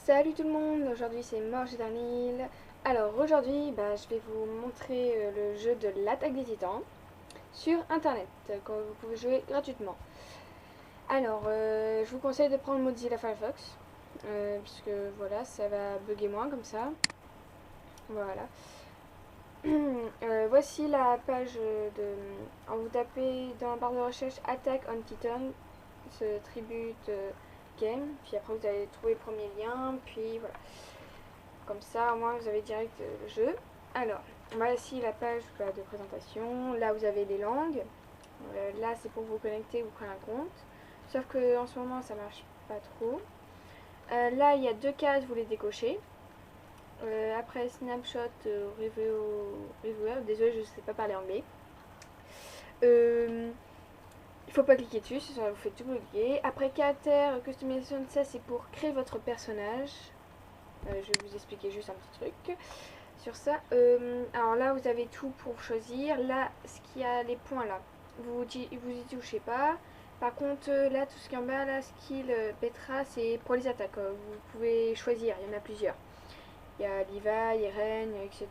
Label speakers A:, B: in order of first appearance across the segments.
A: Salut tout le monde, aujourd'hui c'est Morge et Darnil. Alors aujourd'hui je vais vous montrer le jeu de l'attaque des titans sur internet, quand vous pouvez jouer gratuitement. Alors je vous conseille de prendre Mozilla Firefox, puisque voilà, ça va bugger moins comme ça. Voilà. Voici la page de... vous tapez dans la barre de recherche Attack on Titan, ce tribute game, puis après vous allez trouver le premier lien, puis voilà. Comme ça, au moins, vous avez direct le jeu. Alors, voici la page de présentation. Là, vous avez les langues. Là, c'est pour vous connecter, vous créer un compte. Sauf que en ce moment, ça marche pas trop. Là, il y a deux cases, vous les décochez. Après, snapshot, reviewer. Désolé, je ne sais pas parler anglais. Il faut pas cliquer dessus, ça vous fait tout bloquer. Après, caractère, customization, ça c'est pour créer votre personnage. Je vais vous expliquer juste un petit truc sur ça. Alors là, vous avez tout pour choisir. Là, ce qu'il y a les points là, vous y touchez pas. Par contre, là, tout ce qui est en bas, là, skill, Petra, c'est pour les attaques. Vous pouvez choisir, il y en a plusieurs. Il y a Levi, Eren, etc.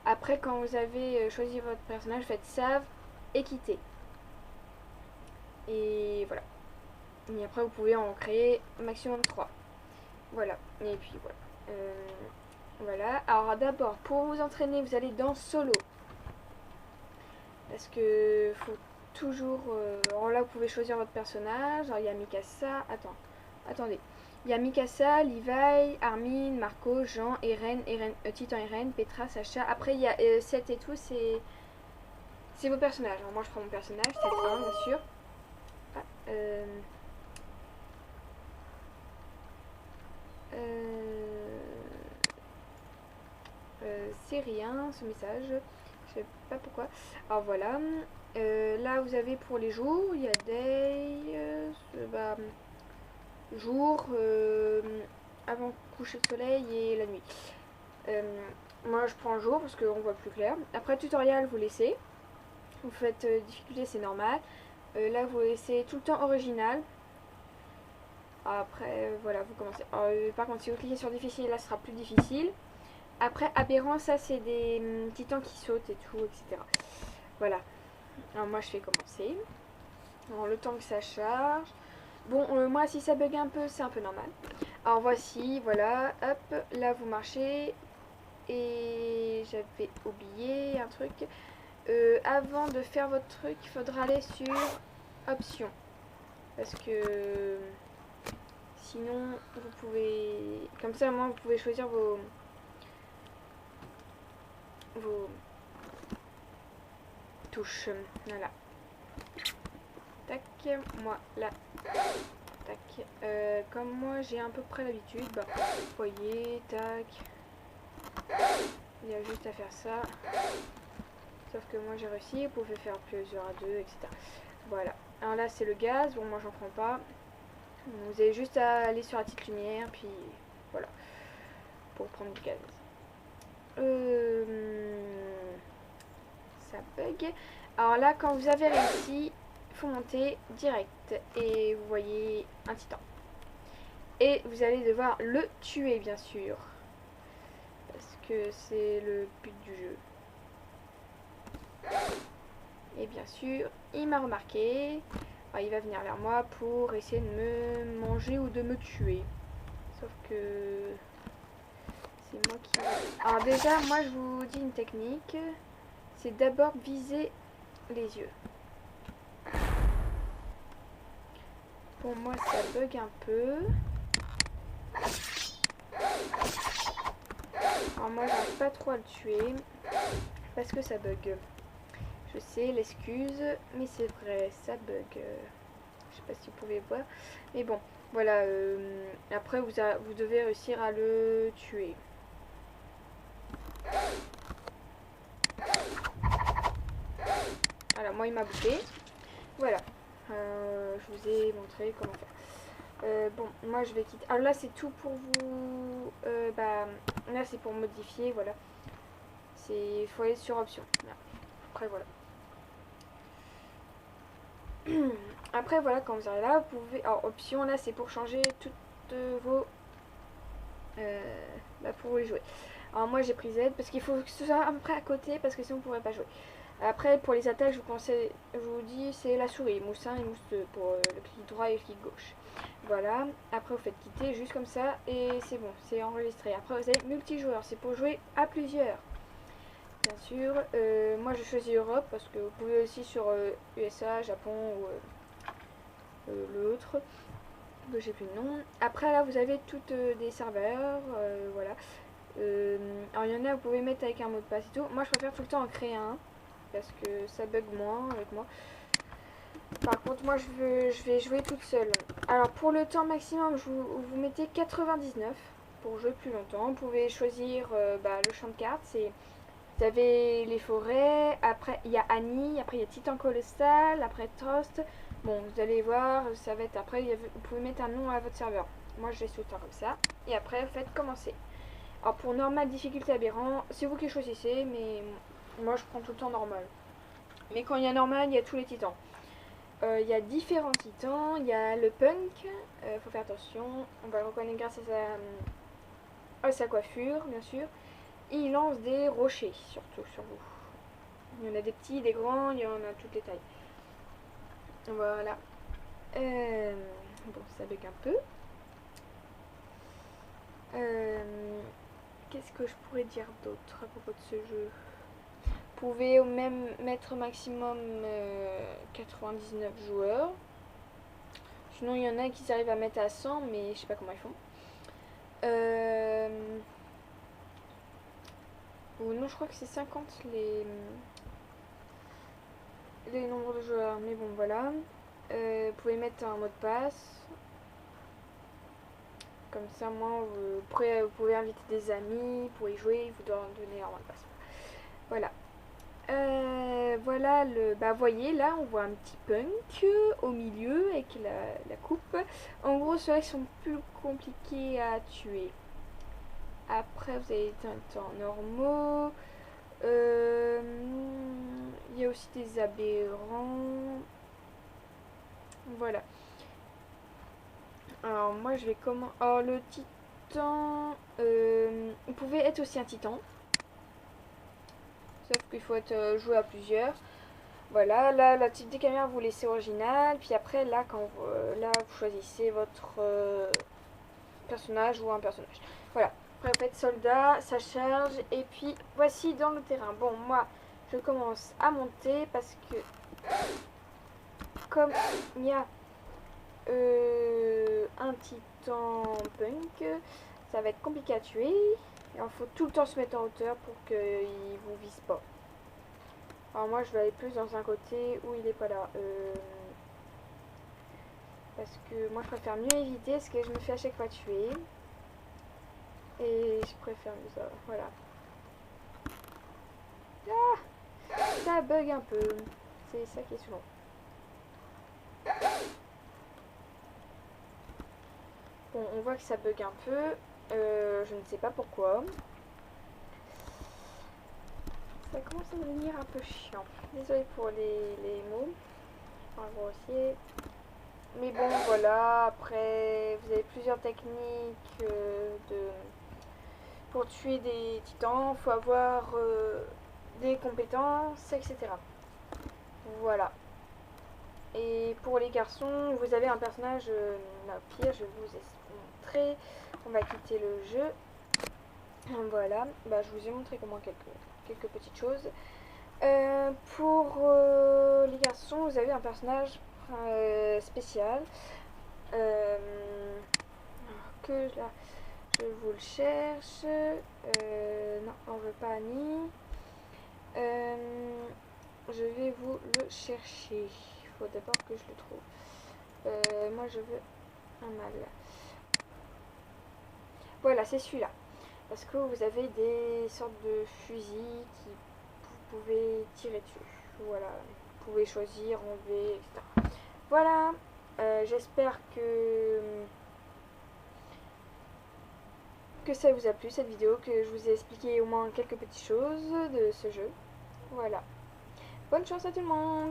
A: Après, quand vous avez choisi votre personnage, faites save et quitter. Et voilà. Et après, vous pouvez en créer maximum 3. Voilà. Et puis voilà. Voilà. Alors d'abord, pour vous entraîner, vous allez dans solo. Parce que faut toujours... alors là, vous pouvez choisir votre personnage. Alors il y a Mikasa. Attendez. Il y a Mikasa, Levi, Armin, Marco, Jean, Eren, Titan Eren, Petra, Sacha. Après, il y a 7 et tout. C'est vos personnages. Alors moi, je prends mon personnage. C'est le 1, bien sûr. Ah, c'est rien ce message, je sais pas pourquoi. Alors voilà, là vous avez pour les jours, il y a day, jour, avant coucher de soleil et la nuit. Moi je prends le jour parce qu'on voit plus clair. Après tutoriel vous laissez, vous faites difficulté c'est normal. Là vous laissez tout le temps original. Après voilà vous commencez. Par contre si vous cliquez sur difficile là ce sera plus difficile. Après, aberrant, ça c'est des titans qui sautent et tout, etc. Voilà. Alors moi je fais commencer. Alors le temps que ça charge. Bon, moi si ça bug un peu, c'est un peu normal. Alors voici, voilà, hop, là vous marchez. Et j'avais oublié un truc. Avant de faire votre truc, il faudra aller sur options. Parce que sinon, vous pouvez... Comme ça, au moins, vous pouvez choisir vos touches. Voilà. Tac, moi là. Tac. Comme moi j'ai à peu près l'habitude, vous voyez, tac. Il y a juste à faire ça. Sauf que moi j'ai réussi, vous pouvez faire plusieurs à deux, etc. Voilà. Alors là c'est le gaz, bon moi j'en prends pas. Vous avez juste à aller sur la petite lumière, puis voilà. Pour prendre du gaz. Ça bug. Alors là quand vous avez réussi, il faut monter direct. Et vous voyez un titan. Et vous allez devoir le tuer bien sûr. Parce que c'est le but du jeu. Et bien sûr, il m'a remarqué. Alors, il va venir vers moi pour essayer de me manger ou de me tuer. Sauf que c'est moi qui... Alors déjà, moi je vous dis une technique. C'est d'abord viser les yeux. Pour moi ça bug un peu. Alors moi j'arrive pas trop à le tuer. Parce que ça bug. Je sais, l'excuse, mais c'est vrai, ça bug. Je sais pas si vous pouvez voir. Mais bon, voilà. Après, vous devez réussir à le tuer. Voilà, moi il m'a bouffé. Voilà. Je vous ai montré comment faire. Bon, moi je vais quitter. Alors là, c'est tout pour vous. Là, c'est pour modifier. Voilà. Il faut aller sur option. Après, voilà. Après voilà, quand vous arrivez là, vous pouvez... Alors option là c'est pour changer toutes vos pour y jouer. Alors moi j'ai pris Z parce qu'il faut que ce soit à peu près à côté parce que sinon on pourrait pas jouer. Après pour les attaques je vous dis c'est la souris, mousse 1 et mousse 2 pour le clic droit et le clic gauche. Voilà, après vous faites quitter juste comme ça et c'est bon, c'est enregistré. Après vous avez multijoueur, c'est pour jouer à plusieurs. Bien sûr, moi je choisis Europe parce que vous pouvez aussi sur USA, Japon ou l'autre. J'ai plus de nom. Après là vous avez toutes des serveurs, voilà. Alors il y en a vous pouvez mettre avec un mot de passe et tout. Moi je préfère tout le temps en créer un parce que ça bug moins avec moi. Par contre moi je vais jouer toute seule. Alors pour le temps maximum vous mettez 99 pour jouer plus longtemps. Vous pouvez choisir le champ de cartes. Vous avez les forêts, après il y a Annie, après il y a Titan Colossal, après Trost. Bon, vous allez voir, ça va être après, vous pouvez mettre un nom à votre serveur. Moi je laisse tout le temps comme ça. Et après vous faites commencer. Alors pour normal, difficulté aberrant, c'est vous qui choisissez, mais moi je prends tout le temps normal. Mais quand il y a normal, il y a tous les titans. Il y a différents titans, il y a le punk, faut faire attention, on va le reconnaître grâce à sa coiffure, bien sûr. Et il lance des rochers, surtout sur vous. Il y en a des petits, des grands, il y en a toutes les tailles. Voilà. Bon, ça bug un peu. Qu'est-ce que je pourrais dire d'autre à propos de ce jeu? Vous pouvez même mettre maximum 99 joueurs. Sinon, il y en a qui arrivent à mettre à 100, mais je sais pas comment ils font. Ou non, je crois que c'est 50 les nombres de joueurs. Mais bon, voilà. Vous pouvez mettre un mot de passe. Comme ça, moi, vous pouvez inviter des amis pour y jouer. Vous devez donner un mot de passe. Voilà. Voilà, voyez, là, on voit un petit punk au milieu avec la coupe. En gros, ceux-là sont plus compliqués à tuer. Après, vous avez des temps normaux. Il y a aussi des aberrants. Voilà. Alors, moi, je vais comment... Alors, le titan... vous pouvez être aussi un titan. Sauf qu'il faut être joué à plusieurs. Voilà, là, la type des caméras, vous laissez original. Puis après, là, là vous choisissez votre personnage ou un personnage. Voilà. Après, vous faites soldat, ça charge. Et puis, voici dans le terrain. Bon, moi, je commence à monter parce que comme il y a un titan punk, ça va être compliqué à tuer. Il faut tout le temps se mettre en hauteur pour qu'il vous vise pas. Alors moi je vais aller plus dans un côté où il est pas là. Parce que moi je préfère mieux éviter ce que je me fais à chaque fois tuer. Et je préfère mieux ça. Voilà. Ah, ça bug un peu. C'est ça qui est souvent. Bon, on voit que ça bug un peu. Je ne sais pas pourquoi. Ça commence à devenir un peu chiant. Désolée pour les mots. Enfin, grossier. Mais bon, voilà. Après, vous avez plusieurs techniques pour tuer des titans. Il faut avoir des compétences, etc. Voilà. Et pour les garçons, vous avez un personnage... pire, je vais vous montrer. On va quitter le jeu. Voilà. Je vous ai montré comment quelques petites choses. Pour les garçons, vous avez un personnage spécial que là je vous le cherche. Non, on veut pas Annie. Je vais vous le chercher. Il faut d'abord que je le trouve. Moi je veux un mâle. Voilà, c'est celui-là. Parce que vous avez des sortes de fusils qui vous pouvez tirer dessus. Voilà, vous pouvez choisir, enlever, etc. Voilà, j'espère que ça vous a plu cette vidéo, que je vous ai expliqué au moins quelques petites choses de ce jeu. Voilà. Bonne chance à tout le monde!